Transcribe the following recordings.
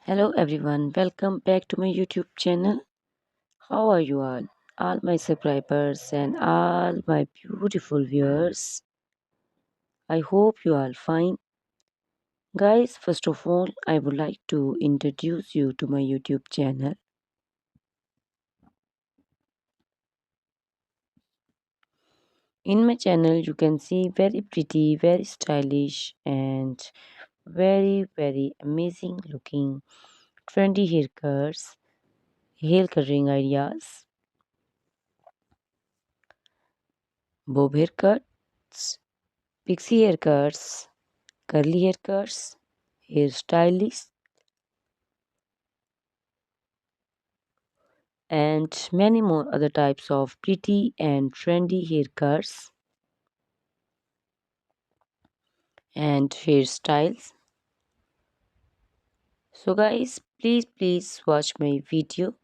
Hello everyone, welcome back to my YouTube channel. How are you all? All my subscribers and all my beautiful viewers. I hope you all fine. Guys, first of all, I would like to introduce you to my YouTube channel. In my channel, you can see very pretty, very stylish, and very amazing looking trendy haircuts, hair coloring ideas, bob haircuts, pixie haircuts, curly haircuts, hairstylists, and many more other types of pretty and trendy haircuts and hairstyles. So, guys, please watch my video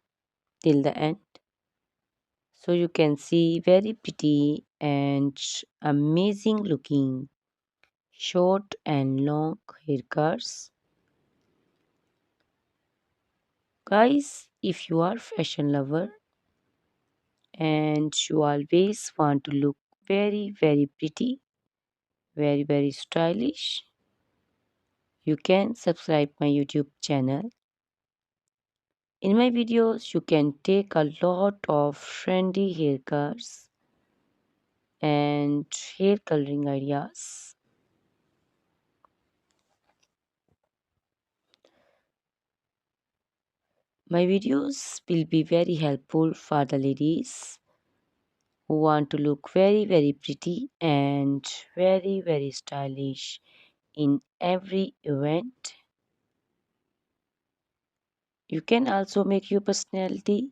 till the end so you can see very pretty and amazing looking short and long haircuts. Guys, if you are fashion lover and you always want to look very pretty, very stylish, you can subscribe my YouTube channel. In my videos, you can take a lot of trendy haircuts and hair coloring ideas. My videos will be very helpful for the ladies who want to look very pretty and very stylish in every event. You can also make your personality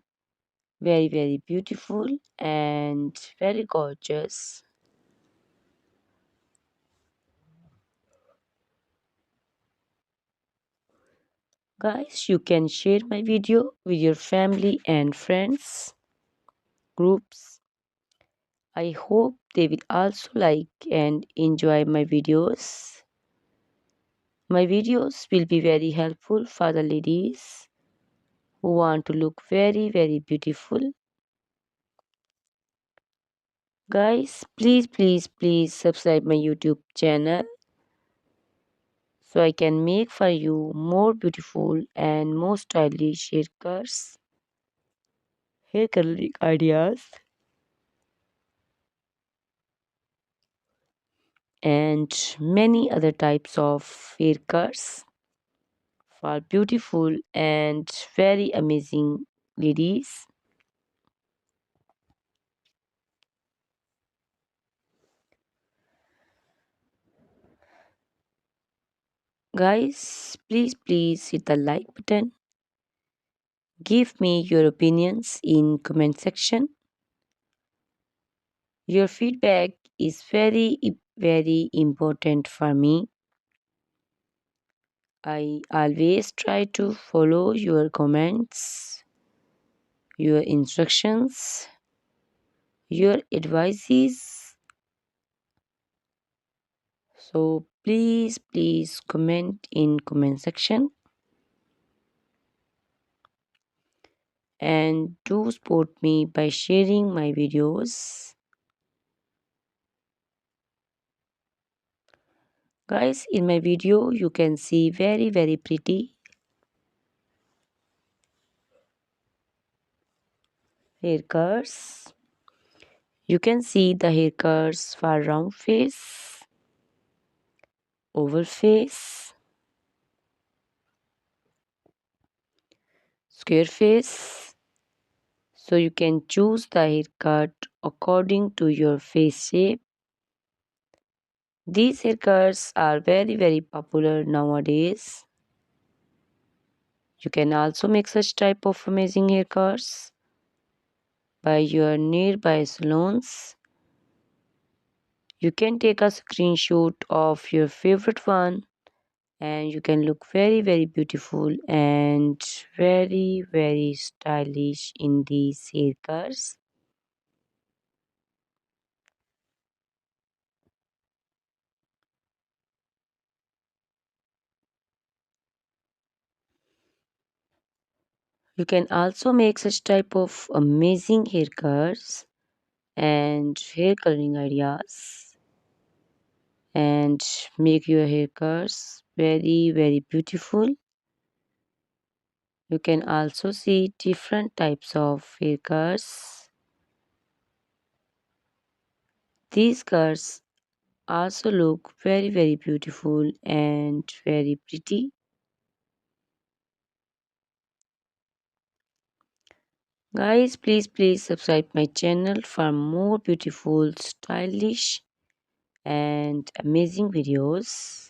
very beautiful and very gorgeous. Guys, you can share my video with your family and friends groups. I hope they will also like and enjoy my videos. My videos will be very helpful for the ladies who want to look very beautiful. Guys, please subscribe my YouTube channel so I can make for you more beautiful and more stylish haircuts, hair coloring ideas, and many other types of haircuts for beautiful and very amazing ladies. Guys, please hit the like button. Give me your opinions in comment section. Your feedback is very important for me. I always try to follow your comments, your instructions, your advices. So please comment in comment section and do support me by sharing my videos. Guys, in my video you can see very pretty haircuts. You can see the haircuts for round face, oval face, square face. So you can choose the haircut according to your face shape. These haircuts are very popular nowadays. You can also make such type of amazing haircuts by your nearby salons. You can take a screenshot of your favorite one and you can look very beautiful and very stylish in these haircuts. You can also make such type of amazing haircuts and hair coloring ideas and make your haircuts very beautiful. You can also see different types of haircuts. These cuts also look very beautiful and very pretty. Guys, please subscribe my channel for more beautiful, stylish and amazing videos.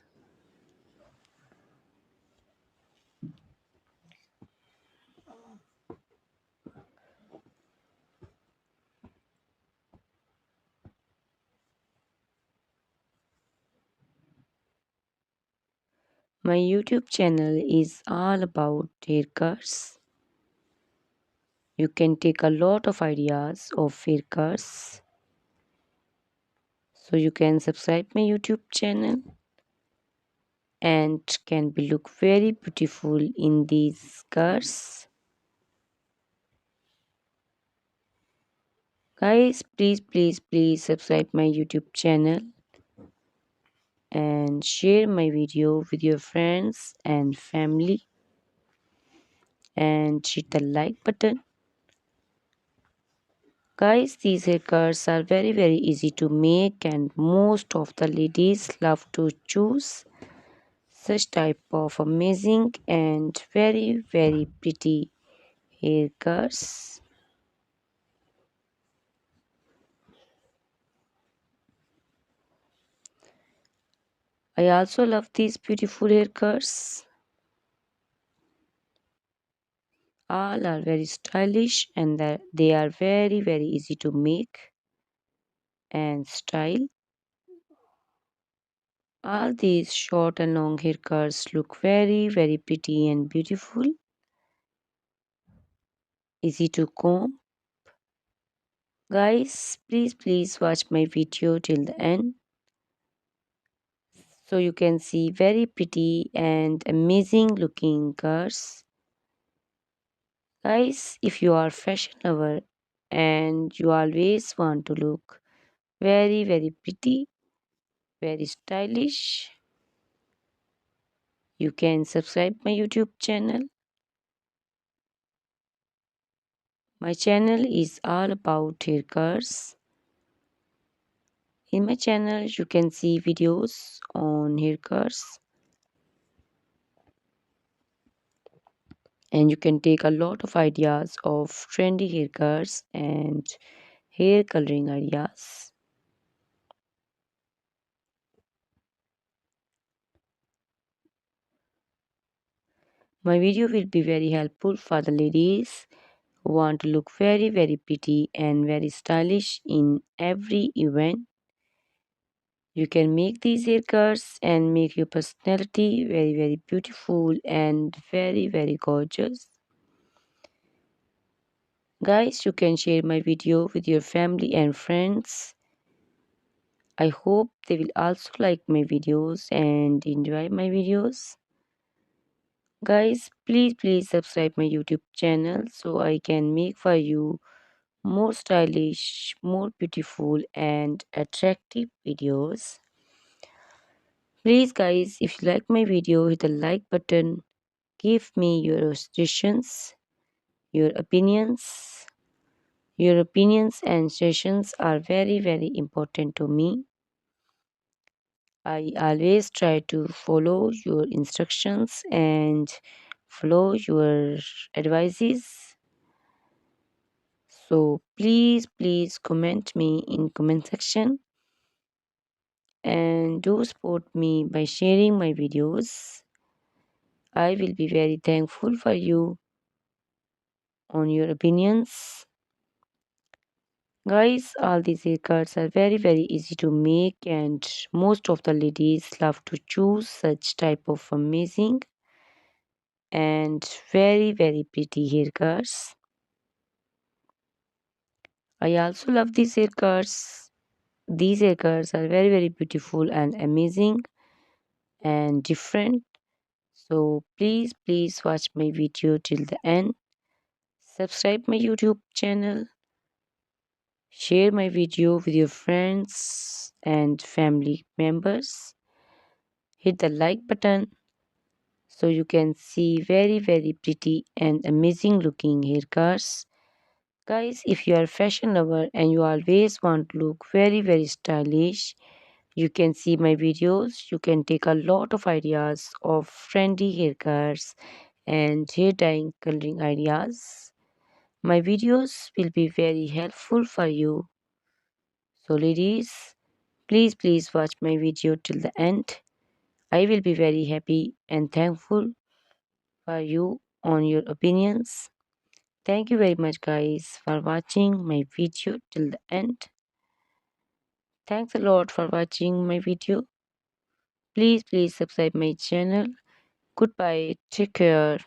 My YouTube channel is all about haircuts. You can take a lot of ideas of haircuts. So you can subscribe my YouTube channel and can be look very beautiful in these cars. Guys, please subscribe my YouTube channel and share my video with your friends and family and hit the like button. Guys, these haircuts are very easy to make and most of the ladies love to choose such type of amazing and very pretty haircuts. I also love these beautiful haircuts. All are very stylish and they are very easy to make and style. All these short and long haircuts look very pretty and beautiful. Easy to comb. Guys, please watch my video till the end so you can see very pretty and amazing looking cars. Guys, if you are fashion lover and you always want to look very pretty, very stylish, you can subscribe my YouTube channel. My channel is all about haircuts. In my channel, you can see videos on haircuts and you can take a lot of ideas of trendy haircuts and hair coloring ideas. My video will be very helpful for the ladies who want to look very pretty and very stylish in every event. You can make these haircuts and make your personality very beautiful and very gorgeous. Guys, you can share my video with your family and friends. I hope they will also like my videos and enjoy my videos. Guys, please subscribe my YouTube channel so I can make for you more stylish, more beautiful and attractive videos. Please guys, if you like my video, hit the like button. Give me your suggestions, your opinions. Your opinions and suggestions are very important to me. I always try to follow your instructions and follow your advices. So please comment me in comment section and do support me by sharing my videos. I will be very thankful for you on your opinions. Guys, all these haircuts are very easy to make and most of the ladies love to choose such type of amazing and very pretty haircuts. I also love these haircuts. These haircuts are very beautiful and amazing and different. So please watch my video till the end Subscribe my YouTube channel, share my video with your friends and family members. Hit the like button so you can see very pretty and amazing looking haircuts. Guys, if you are a fashion lover and you always want to look very stylish, you can see my videos. You can take a lot of ideas of trendy haircuts and hair dyeing coloring ideas. My videos will be very helpful for you. So ladies, please watch my video till the end. I will be very happy and thankful for you on your opinions. Thank you very much guys for watching my video till the end. Thanks a lot for watching my video. Please subscribe my channel. Goodbye. Take care.